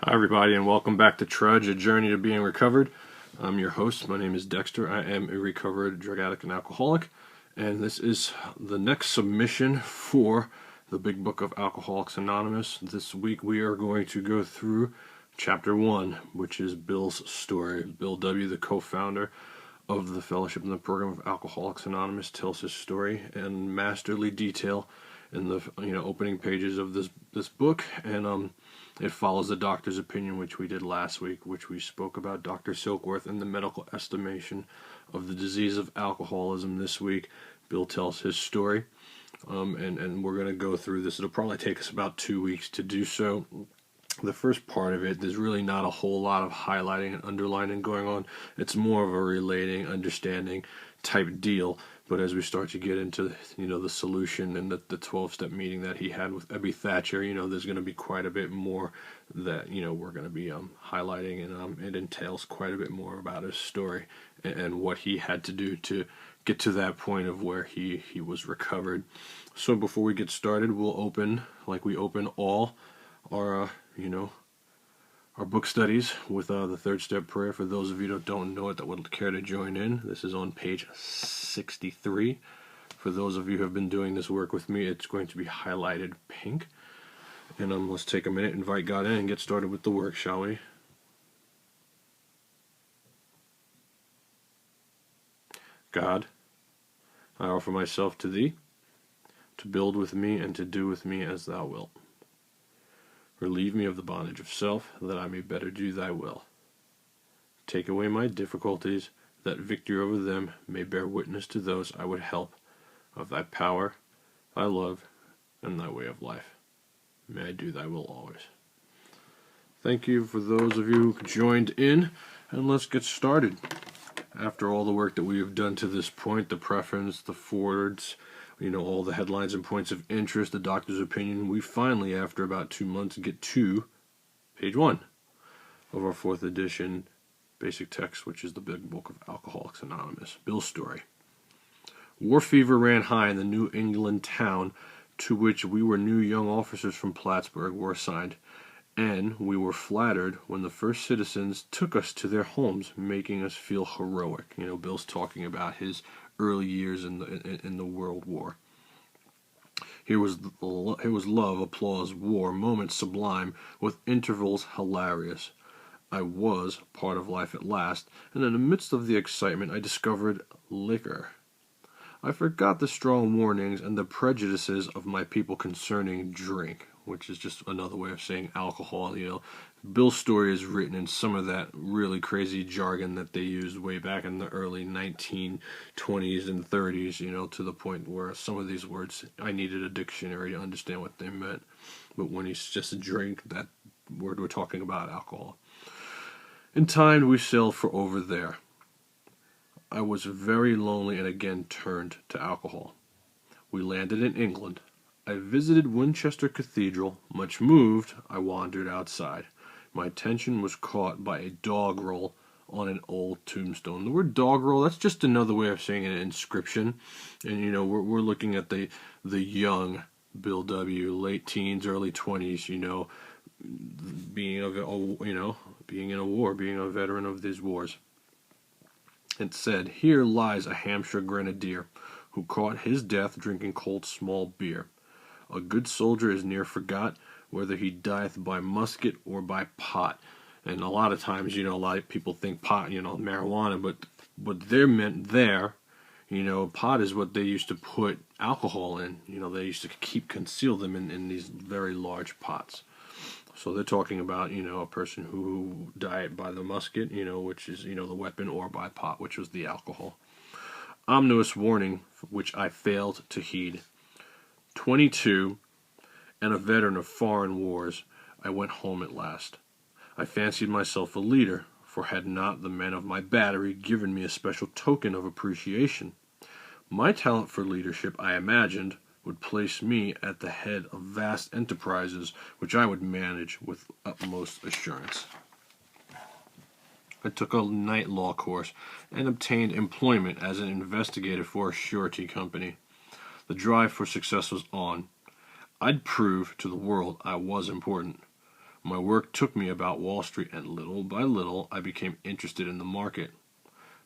Hi everybody, and welcome back to Trudge, a journey to being recovered. I'm your host. My name is Dexter. I am a recovered drug addict and alcoholic, and this is the next submission for the Big Book of Alcoholics Anonymous. This week we are going to go through Chapter 1, which is Bill's story. Bill W., the co-founder of the Fellowship and the Program of Alcoholics Anonymous, tells his story in masterly detail in the opening pages of this book, and it follows the doctor's opinion, which we did last week, which we spoke about Dr. Silkworth and the medical estimation of the disease of alcoholism. This week, Bill tells his story, and we're going to go through this. It'll probably take us about 2 weeks to do so. The first part of it, there's really not a whole lot of highlighting and underlining going on. It's more of a relating, understanding type deal. But as we start to get into, the solution and the 12-step meeting that he had with Ebby Thatcher, there's going to be quite a bit more that, we're going to be highlighting, and it entails quite a bit more about his story and what he had to do to get to that point of where he was recovered. So before we get started, we'll open, like we open all our, our book studies with the third step prayer. For those of you that don't know it that would care to join in, this is on page 63. For those of you who have been doing this work with me, it's going to be highlighted pink. And let's take a minute, invite God in, and get started with the work, shall we? God, I offer myself to Thee, to build with me and to do with me as Thou wilt. Relieve me of the bondage of self, that I may better do Thy will. Take away my difficulties, that victory over them may bear witness to those I would help of Thy power, Thy love, and Thy way of life. May I do Thy will always. Thank you for those of you who joined in, and let's get started. After all the work that we have done to this point, the preference, the forwards, all the headlines and points of interest, the doctor's opinion, we finally, after about 2 months, get to page 1 of our 4th edition basic text, which is the Big Book of Alcoholics Anonymous. Bill's story. War fever ran high in the New England town to which we new young officers from Plattsburgh were assigned, and we were flattered when the first citizens took us to their homes, making us feel heroic. Bill's talking about his early years in the World War. Here was love, applause, war, moments sublime, with intervals hilarious. I was part of life at last, and in the midst of the excitement I discovered liquor. I forgot the strong warnings and the prejudices of my people concerning drink, which is just another way of saying alcohol. Bill's story is written in some of that really crazy jargon that they used way back in the early 1920s and 30s, to the point where some of these words, I needed a dictionary to understand what they meant. But when he's just a drink, that word, we're talking about alcohol. In time, we sailed for over there. I was very lonely and again turned to alcohol. We landed in England. I visited Winchester Cathedral. Much moved, I wandered outside. My attention was caught by a dog roll on an old tombstone. The word dog roll, that's just another way of saying an inscription. And, we're looking at the young Bill W., late teens, early 20s, being in a war, being a veteran of these wars. It said, here lies a Hampshire grenadier who caught his death drinking cold small beer. A good soldier is ne'er forgot, whether he dieth by musket or by pot. And a lot of times, a lot of people think pot, marijuana, but what they're meant there, pot is what they used to put alcohol in. They used to conceal them in these very large pots. So they're talking about, a person who died by the musket, which is, the weapon, or by pot, which was the alcohol. Ominous warning, which I failed to heed. 22, and a veteran of foreign wars, I went home at last. I fancied myself a leader, for had not the men of my battery given me a special token of appreciation. My talent for leadership, I imagined, would place me at the head of vast enterprises which I would manage with utmost assurance. I took a night law course and obtained employment as an investigator for a surety company. The drive for success was on. I'd prove to the world I was important. My work took me about Wall Street, and little by little I became interested in the market.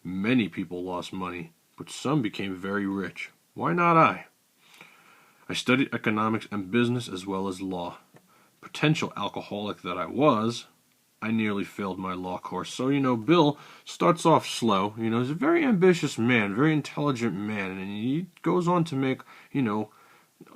Many people lost money, but some became very rich. Why not I? I studied economics and business as well as law. Potential alcoholic that I was, I nearly failed my law course. So, Bill starts off slow. He's a very ambitious man, very intelligent man, and he goes on to make,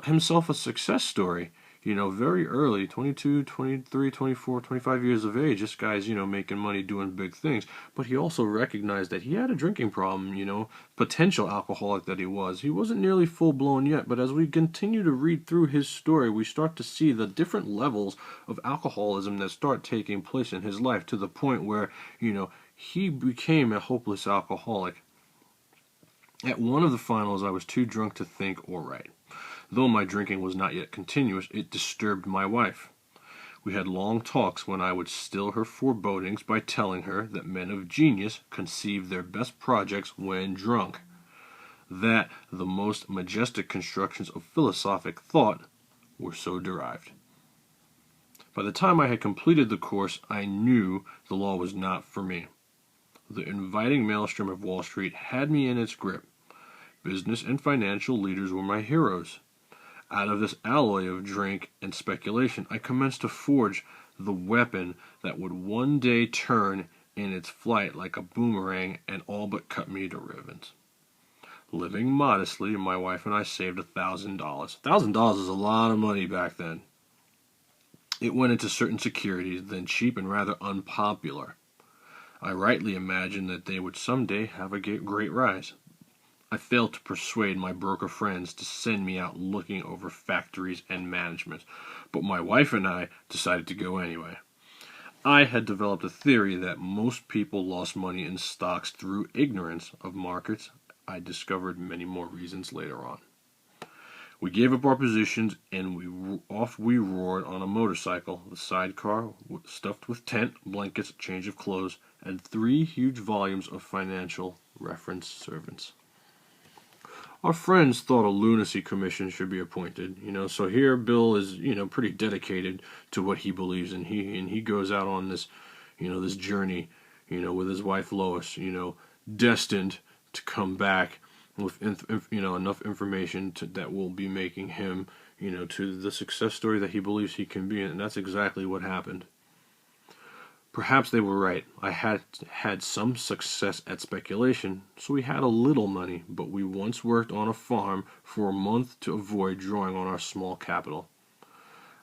himself a success story. Very early, 22, 23, 24, 25 years of age, this guy's, making money doing big things. But he also recognized that he had a drinking problem, potential alcoholic that he was. He wasn't nearly full-blown yet, but as we continue to read through his story, we start to see the different levels of alcoholism that start taking place in his life to the point where, he became a hopeless alcoholic. At one of the finals, I was too drunk to think or write. Though my drinking was not yet continuous, it disturbed my wife. We had long talks when I would still her forebodings by telling her that men of genius conceive their best projects when drunk, that the most majestic constructions of philosophic thought were so derived. By the time I had completed the course, I knew the law was not for me. The inviting maelstrom of Wall Street had me in its grip. Business and financial leaders were my heroes. Out of this alloy of drink and speculation, I commenced to forge the weapon that would one day turn in its flight like a boomerang and all but cut me to ribbons. Living modestly, my wife and I saved $1,000. $1,000 is a lot of money back then. It went into certain securities, then cheap and rather unpopular. I rightly imagined that they would someday have a great rise. I failed to persuade my broker friends to send me out looking over factories and managements, but my wife and I decided to go anyway. I had developed a theory that most people lost money in stocks through ignorance of markets. I discovered many more reasons later on. We gave up our positions and we roared on a motorcycle, the sidecar stuffed with tent, blankets, change of clothes, and 3 huge volumes of financial reference servants. Our friends thought a lunacy commission should be appointed, so here Bill is, pretty dedicated to what he believes in. He goes out on this, this journey, with his wife Lois, destined to come back with, enough information that will be making him, to the success story that he believes he can be, and that's exactly what happened. Perhaps they were right. I had some success at speculation, so we had a little money, but we once worked on a farm for a month to avoid drawing on our small capital.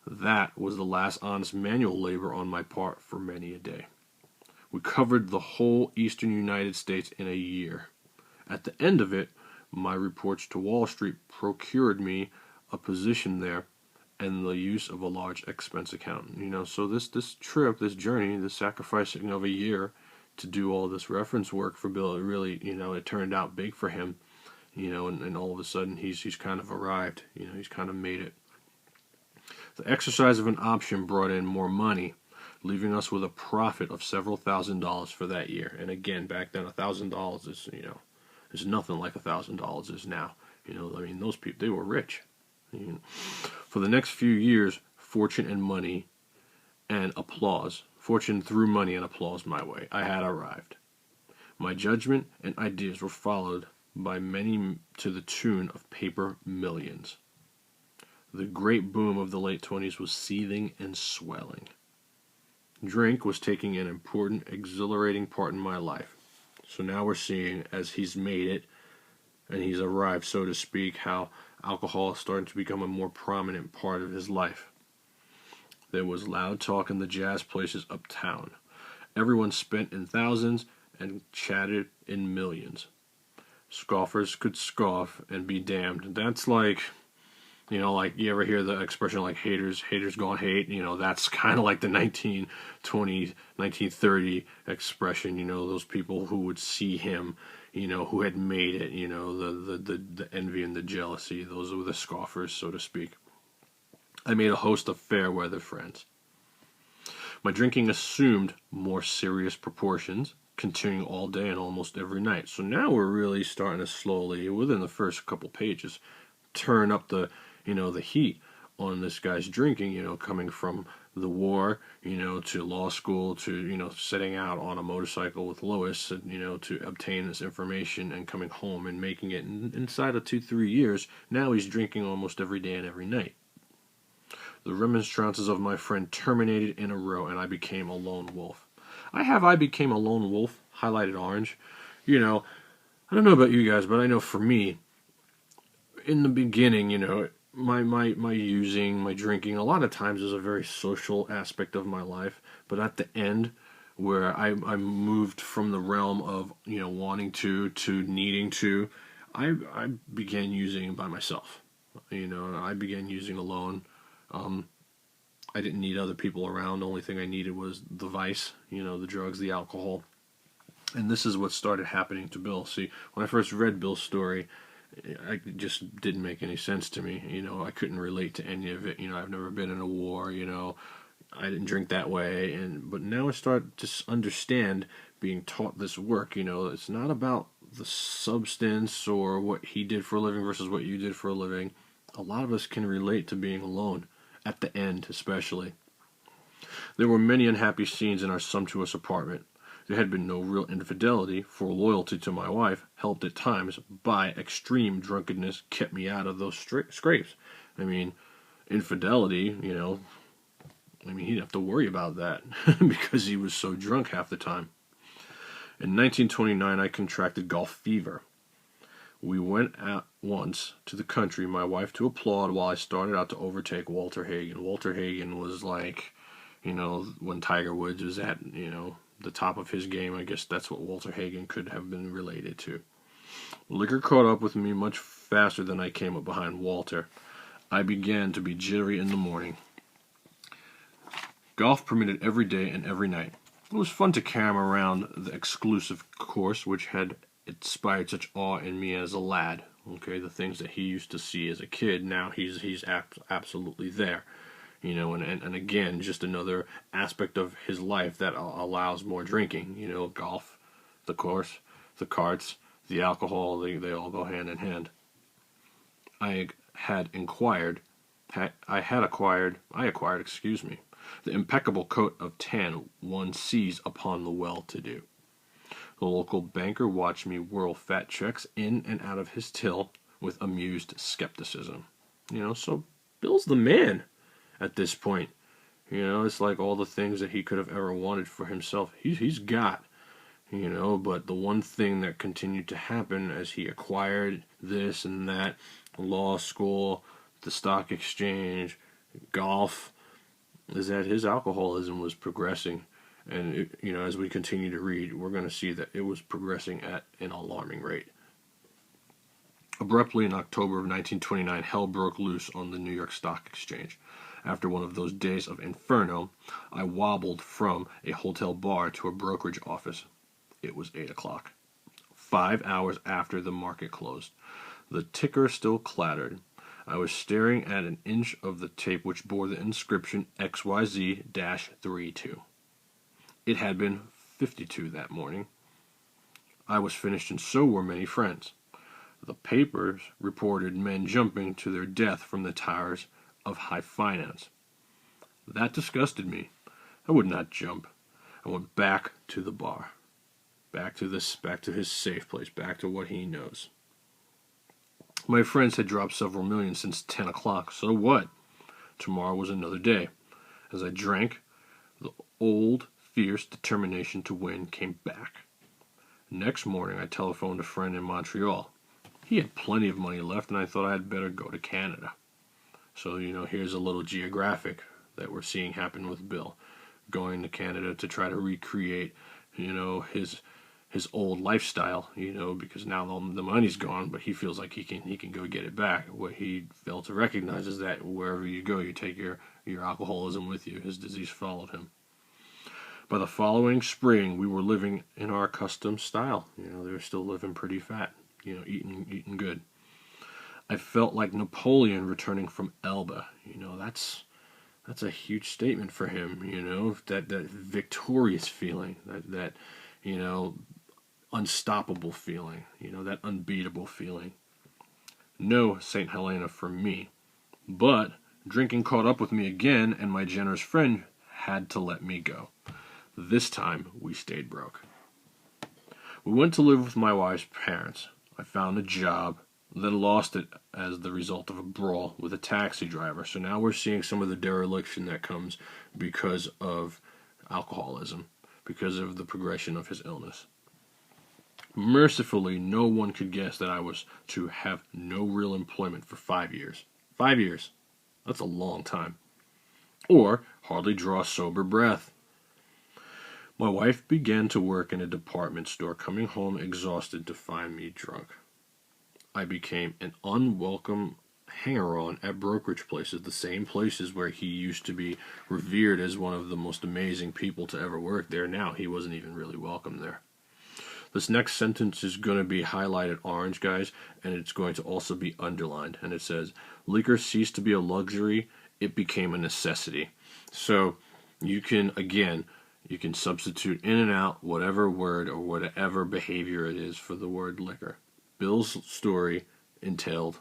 That was the last honest manual labor on my part for many a day. We covered the whole eastern United States in a year. At the end of it, my reports to Wall Street procured me a position there and the use of a large expense account. So this trip, this journey, this sacrificing of a year to do all this reference work for Bill, it really, it turned out big for him, and all of a sudden he's kind of arrived, he's kind of made it. The exercise of an option brought in more money, leaving us with a profit of several $1,000s for that year. And again, back then, $1,000 is, is nothing like $1,000 is now. Those people, they were rich. For the next few years, fortune and money and applause, fortune threw money and applause my way. I had arrived. My judgment and ideas were followed by many to the tune of paper millions. The great boom of the late 20s was seething and swelling. Drink was taking an important, exhilarating part in my life. So now we're seeing, as he's made it, and he's arrived, so to speak, how alcohol is starting to become a more prominent part of his life. There was loud talk in the jazz places uptown. Everyone spent in thousands and chatted in millions. Scoffers could scoff and be damned. That's like, like you ever hear the expression like haters gonna hate? That's kind of like the 1920, 1930 expression, those people who would see him, who had made it, the envy and the jealousy. Those were the scoffers, so to speak. I made a host of fair weather friends. My drinking assumed more serious proportions, continuing all day and almost every night. So now we're really starting to slowly, within the first couple pages, turn up the, the heat on this guy's drinking, coming from the war, to law school, to, setting out on a motorcycle with Lois, and, to obtain this information and coming home and making it inside of 2-3 years. Now he's drinking almost every day and every night. The remonstrances of my friend terminated in a row, and I became a lone wolf. I became a lone wolf highlighted orange. I don't know about you guys, but I know for me, in the beginning, my using, my drinking, a lot of times is a very social aspect of my life. But at the end, where I moved from the realm of, wanting to needing to, I began using by myself. I began using alone. I didn't need other people around. The only thing I needed was the vice, the drugs, the alcohol. And this is what started happening to Bill. See, when I first read Bill's story, it just didn't make any sense to me. I couldn't relate to any of it. I've never been in a war. I didn't drink that way. But now I start to understand, being taught this work. It's not about the substance or what he did for a living versus what you did for a living. A lot of us can relate to being alone, at the end especially. There were many unhappy scenes in our sumptuous apartment. There had been no real infidelity, for loyalty to my wife, helped at times by extreme drunkenness, kept me out of those scrapes. Infidelity, he didn't have to worry about that because he was so drunk half the time. In 1929, I contracted golf fever. We went out once to the country, my wife to applaud, while I started out to overtake Walter Hagen. Walter Hagen was like, when Tiger Woods was at, the top of his game. I guess that's what Walter Hagen could have been related to. Liquor caught up with me much faster than I came up behind Walter. I began to be jittery in the morning. Golf permitted every day and every night. It was fun to carry him around the exclusive course, which had inspired such awe in me as a lad. Okay, the things that he used to see as a kid, now he's absolutely there. And again, just another aspect of his life that allows more drinking. Golf, the course, the carts, the alcohol, they all go hand in hand. I acquired, the impeccable coat of tan one sees upon the well-to-do. The local banker watched me whirl fat checks in and out of his till with amused skepticism. So Bill's the man. At this point, it's like all the things that he could have ever wanted for himself, he's got, but the one thing that continued to happen as he acquired this and that, law school, the stock exchange, golf, is that his alcoholism was progressing. And, as we continue to read, we're going to see that it was progressing at an alarming rate. Abruptly, in October of 1929, hell broke loose on the New York Stock Exchange. After one of those days of inferno, I wobbled from a hotel bar to a brokerage office. It was 8 o'clock. 5 hours after the market closed. The ticker still clattered. I was staring at an inch of the tape which bore the inscription XYZ-32. It had been 52 that morning. I was finished, and so were many friends. The papers reported men jumping to their death from the towers of high finance. That disgusted me. I would not jump. I went back to the bar. Back to his safe place, back to what he knows. My friends had dropped several million since 10 o'clock, so what? Tomorrow was another day. As I drank, the old, fierce determination to win came back. Next morning, I telephoned a friend in Montreal. He had plenty of money left, and I thought I had better go to Canada. So, here's a little geographic that we're seeing happen with Bill. Going to Canada to try to recreate, his old lifestyle, because now the money's gone, but he feels like he can go get it back. What he failed to recognize is that wherever you go, you take your alcoholism with you. His disease followed him. By the following spring, we were living in our accustomed style. They were still living pretty fat, eating good. I felt like Napoleon returning from Elba. That's a huge statement for him, that victorious feeling, that unstoppable feeling, that unbeatable feeling. No St. Helena for me, but Drinking caught up with me again, and my generous friend had to let me go. This time, we stayed broke. We went to live with my wife's parents. I found a job, then lost it as the result of a brawl with a taxi driver. So now we're seeing some of the dereliction that comes because of alcoholism, because of the progression of his illness. Mercifully, no one could guess that I was to have no real employment for 5 years. 5 years. That's a long time. Or hardly draw a sober breath. My wife began to work in a department store, coming home exhausted to find me drunk. I became an unwelcome hanger-on at brokerage places, the same places where he used to be revered as one of the most amazing people to ever work there. Now he wasn't even really welcome there. This next sentence is going to be highlighted orange, guys, and it's going to also be underlined. And it says, liquor ceased to be a luxury, it became a necessity. So you can substitute in and out whatever word or whatever behavior it is for the word liquor. Bill's story entailed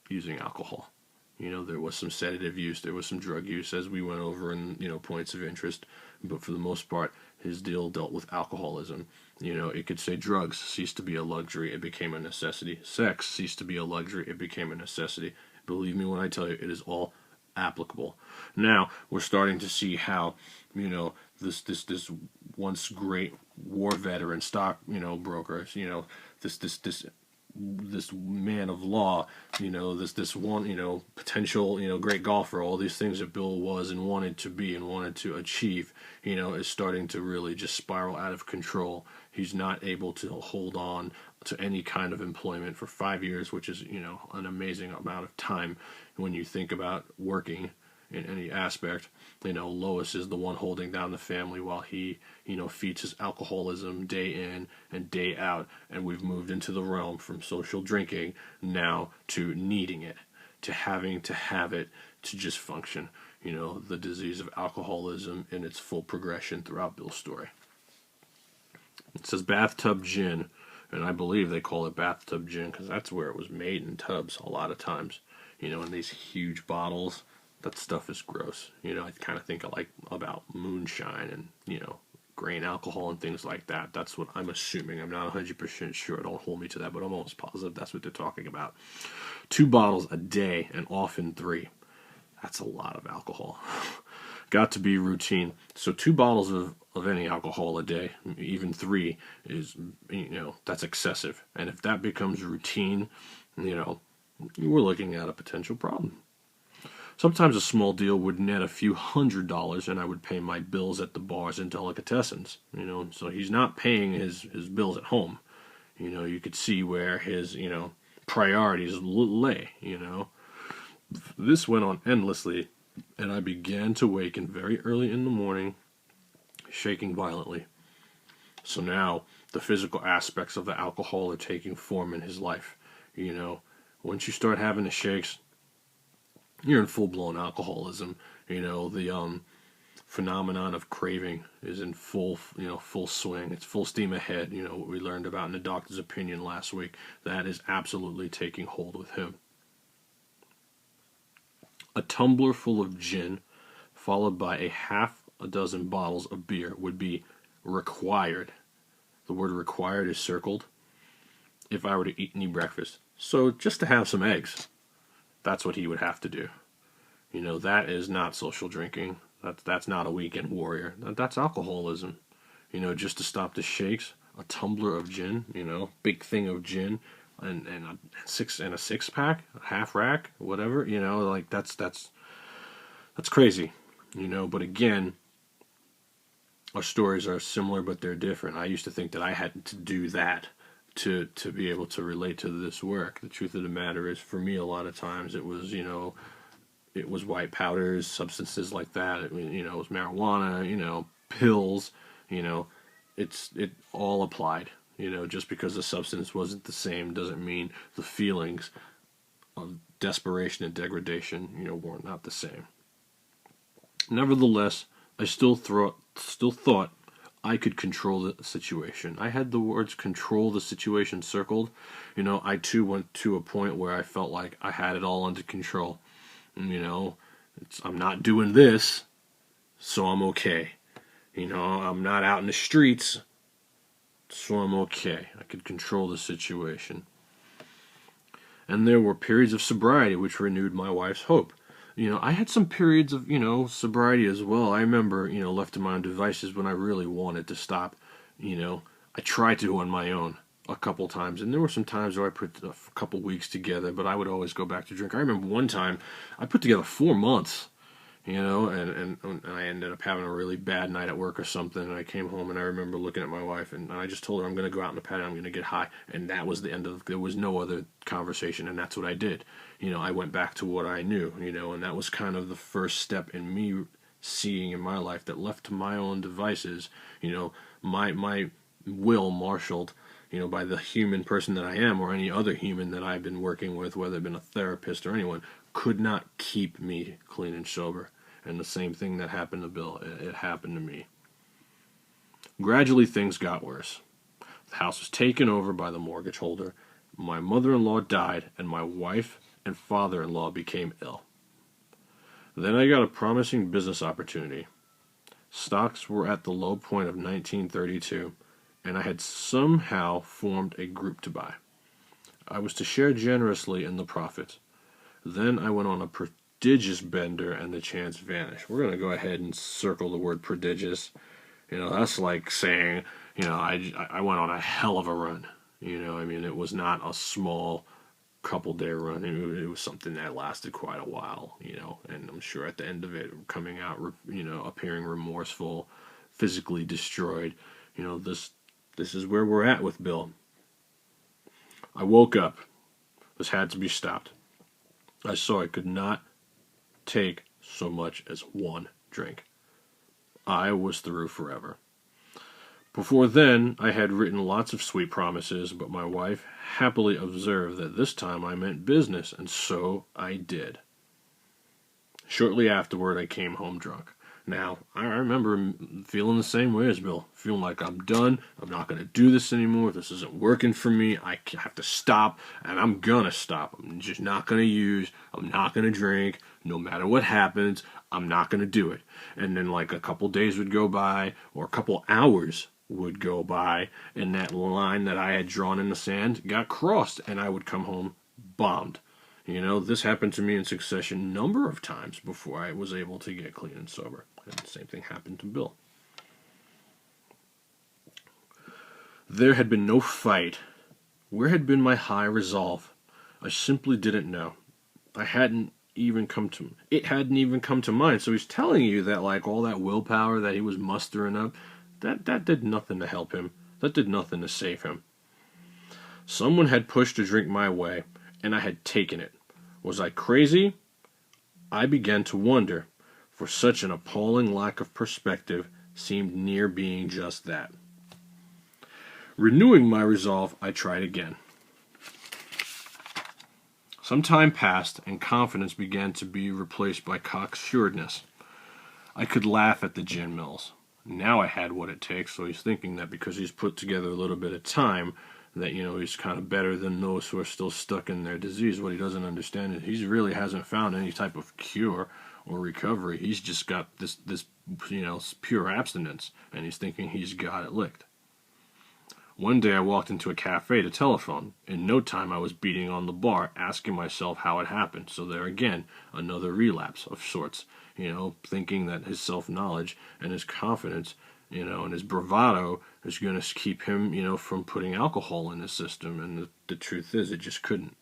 using alcohol. There was some sedative use, there was some drug use, as we went over in, points of interest. But for the most part, his deal dealt with alcoholism. It could say drugs ceased to be a luxury, it became a necessity. Sex ceased to be a luxury, it became a necessity. Believe me when I tell you, it is all applicable. Now, we're starting to see how, this once great war veteran stock, broker, this man of law, this one, potential, great golfer, all these things that Bill was and wanted to be and wanted to achieve, is starting to really just spiral out of control. He's not able to hold on to any kind of employment for 5 years, which is, an amazing amount of time when you think about working in any aspect. Lois is the one holding down the family while he, feeds his alcoholism day in and day out. And we've moved into the realm from social drinking now to needing it, to having to have it to just function. The disease of alcoholism in its full progression throughout Bill's story. It says bathtub gin, and I believe they call it bathtub gin because that's where it was made, in tubs a lot of times. In these huge bottles. That stuff is gross. I kind of think about moonshine and, grain alcohol and things like that. That's what I'm assuming. I'm not 100% sure. Don't hold me to that, but I'm almost positive that's what they're talking about. 2 bottles a day and often 3. That's a lot of alcohol. Got to be routine. So 2 bottles of any alcohol a day, even 3, is, that's excessive. And if that becomes routine, we're looking at a potential problem. Sometimes a small deal would net a few $100s, and I would pay my bills at the bars and delicatessens. So he's not paying his bills at home. You could see where his, priorities lay, This went on endlessly, and I began to waken very early in the morning, shaking violently. So now the physical aspects of the alcohol are taking form in his life. Once you start having the shakes, you're in full-blown alcoholism. The phenomenon of craving is in full swing. It's full steam ahead. What we learned about in the doctor's opinion last week. That is absolutely taking hold with him. A tumbler full of gin, followed by a half a dozen bottles of beer, would be required. The word required is circled. If I were to eat any breakfast. So just to have some eggs. That's what he would have to do. That is not social drinking. That's not a weekend warrior. That's alcoholism. Just to stop the shakes, a tumbler of gin, big thing of gin, and a 6-pack, a half rack, whatever. That's crazy. But again, our stories are similar, but they're different. I used to think that I had to do that to be able to relate to this work. The truth of the matter is, for me, a lot of times it was, it was white powders, substances like that. It was marijuana, pills, it all applied. Just because the substance wasn't the same doesn't mean the feelings of desperation and degradation, were not the same. Nevertheless, I still thought I could control the situation. I had the words control the situation circled. I too went to a point where I felt like I had it all under control. I'm not doing this, so I'm okay. I'm not out in the streets, so I'm okay. I could control the situation. And there were periods of sobriety which renewed my wife's hope. I had some periods of, sobriety as well. I remember, left to my own devices when I really wanted to stop. I tried to on my own a couple times, and there were some times where I put a couple weeks together, but I would always go back to drink. I remember one time I put together 4 months, and I ended up having a really bad night at work or something, and I came home, and I remember looking at my wife, and I just told her I'm going to go out in the patio, I'm going to get high, and that was the end of, there was no other conversation, and that's what I did. I went back to what I knew, and that was kind of the first step in me seeing in my life that left to my own devices, my will marshaled, by the human person that I am or any other human that I've been working with, whether it been a therapist or anyone, could not keep me clean and sober. And the same thing that happened to Bill, it happened to me. Gradually, things got worse. The house was taken over by the mortgage holder. My mother-in-law died, and my wife and father-in-law became ill. Then I got a promising business opportunity. Stocks were at the low point of 1932, and I had somehow formed a group to buy. I was to share generously in the profits. Then I went on a prodigious bender, and the chance vanished. We're going to go ahead and circle the word prodigious. That's like saying, I went on a hell of a run. It was not a small couple-day run. It was something that lasted quite a while, and I'm sure at the end of it, coming out, appearing remorseful, physically destroyed, this is where we're at with Bill. I woke up. This had to be stopped. I saw I could not take so much as one drink. I was through forever. Before then, I had written lots of sweet promises, but my wife happily observed that this time I meant business, and so I did. Shortly afterward, I came home drunk. Now, I remember feeling the same way as Bill, feeling like I'm done, I'm not going to do this anymore, this isn't working for me, I have to stop, and I'm going to stop. I'm just not going to use, I'm not going to drink, no matter what happens, I'm not going to do it. And then like a couple days would go by, or a couple hours would go by, and that line that I had drawn in the sand got crossed, and I would come home bombed. This happened to me in succession a number of times before I was able to get clean and sober. And the same thing happened to Bill. There had been no fight. Where had been my high resolve? I simply didn't know. It hadn't even come to mind. So he's telling you that like all that willpower that he was mustering up, that did nothing to help him. That did nothing to save him. Someone had pushed a drink my way, and I had taken it. Was I crazy? I began to wonder, for such an appalling lack of perspective seemed near being just that. Renewing my resolve, I tried again. Some time passed, and confidence began to be replaced by cocksuredness. I could laugh at the gin mills. Now I had what it takes, so he's thinking that because he's put together a little bit of time, that, he's kind of better than those who are still stuck in their disease. What he doesn't understand is he really hasn't found any type of cure or recovery. He's just got this pure abstinence, and he's thinking he's got it licked. One day I walked into a cafe to telephone. In no time I was beating on the bar, asking myself how it happened. So there again, another relapse of sorts, thinking that his self-knowledge and his confidence, and his bravado is going to keep him, from putting alcohol in his system. And the truth is, it just couldn't.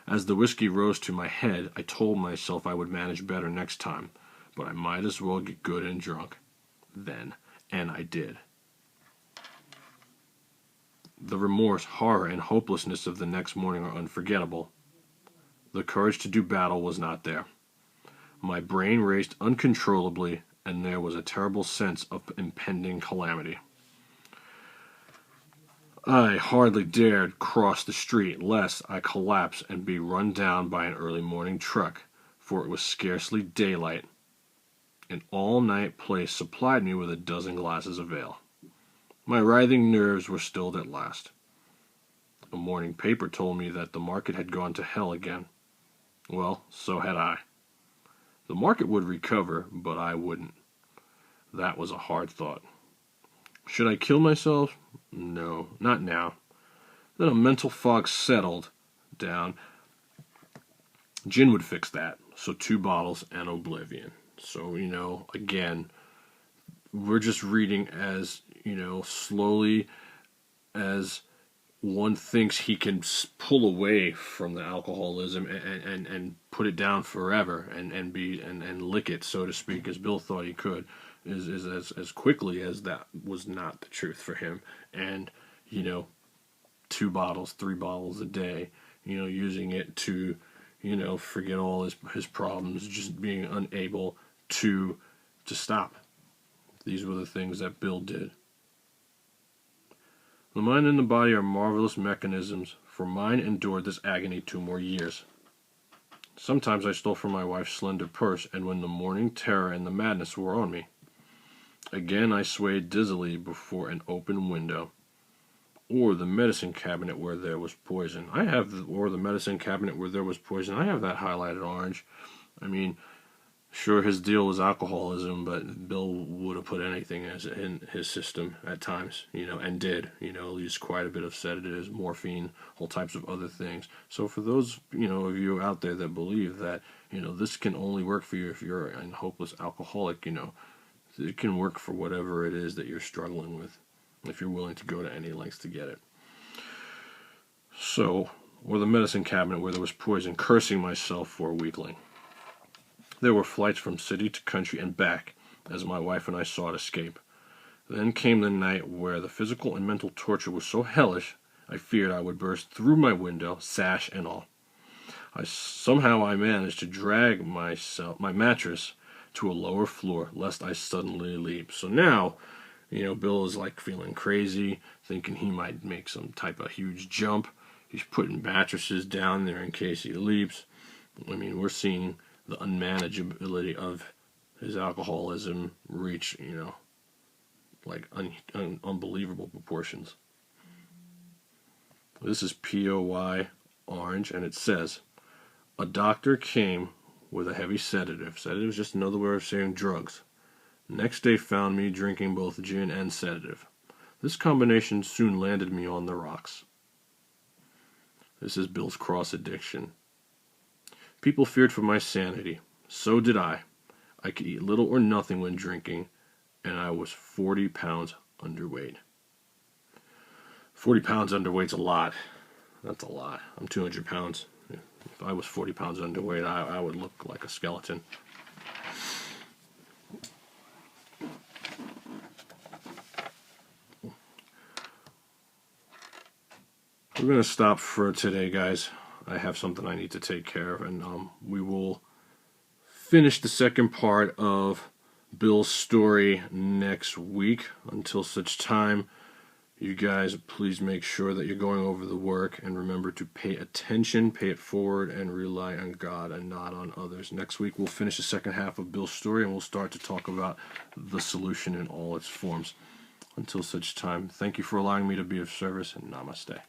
As the whiskey rose to my head, I told myself I would manage better next time, but I might as well get good and drunk then. And I did. The remorse, horror, and hopelessness of the next morning are unforgettable. The courage to do battle was not there. My brain raced uncontrollably, and there was a terrible sense of impending calamity. I hardly dared cross the street lest I collapse and be run down by an early morning truck, for it was scarcely daylight. An all-night place supplied me with a dozen glasses of ale. My writhing nerves were stilled at last. A morning paper told me that the market had gone to hell again. Well, so had I. The market would recover, but I wouldn't. That was a hard thought. Should I kill myself? No, not now. Then a mental fog settled down. Gin would fix that. So 2 bottles and oblivion. So, again, we're just reading as, slowly as one thinks he can pull away from the alcoholism and put it down forever and lick it, so to speak, as Bill thought he could, is as quickly as that was not the truth for him. And 2 bottles, 3 bottles a day, using it to forget all his problems, just being unable to stop. These were the things that Bill did. The mind and the body are marvelous mechanisms, for mine endured this agony 2 more years. Sometimes I stole from my wife's slender purse, and when the morning terror and the madness were on me, again I swayed dizzily before an open window, or the medicine cabinet where there was poison. Or the medicine cabinet where there was poison. I have that highlighted orange. I mean, sure, his deal was alcoholism, but Bill would have put anything in his system at times, and did, use quite a bit of sedatives, morphine, all types of other things. So for those, of you out there that believe that, this can only work for you if you're a hopeless alcoholic, it can work for whatever it is that you're struggling with, if you're willing to go to any lengths to get it. So, or the medicine cabinet where there was poison, cursing myself for a weakling. There were flights from city to country and back, as my wife and I sought escape. Then came the night where the physical and mental torture was so hellish, I feared I would burst through my window, sash and all. Somehow I managed to drag my mattress to a lower floor, lest I suddenly leap. So now, Bill is like feeling crazy, thinking he might make some type of huge jump. He's putting mattresses down there in case he leaps. I mean, we're seeing the unmanageability of his alcoholism reach, like unbelievable proportions. This is POY orange, and it says, a doctor came with a heavy sedative. Sedative is just another word of saying drugs. Next day found me drinking both gin and sedative. This combination soon landed me on the rocks. This is Bill's cross addiction. People feared for my sanity. So did I. I could eat little or nothing when drinking, and I was 40 pounds underweight. 40 pounds underweight's a lot. That's a lot. I'm 200 pounds. If I was 40 pounds underweight, I would look like a skeleton. We're going to stop for today, guys. I have something I need to take care of, and we will finish the second part of Bill's story next week. Until such time, you guys, please make sure that you're going over the work, and remember to pay attention, pay it forward, and rely on God and not on others. Next week, we'll finish the second half of Bill's story, and we'll start to talk about the solution in all its forms. Until such time, thank you for allowing me to be of service, and namaste.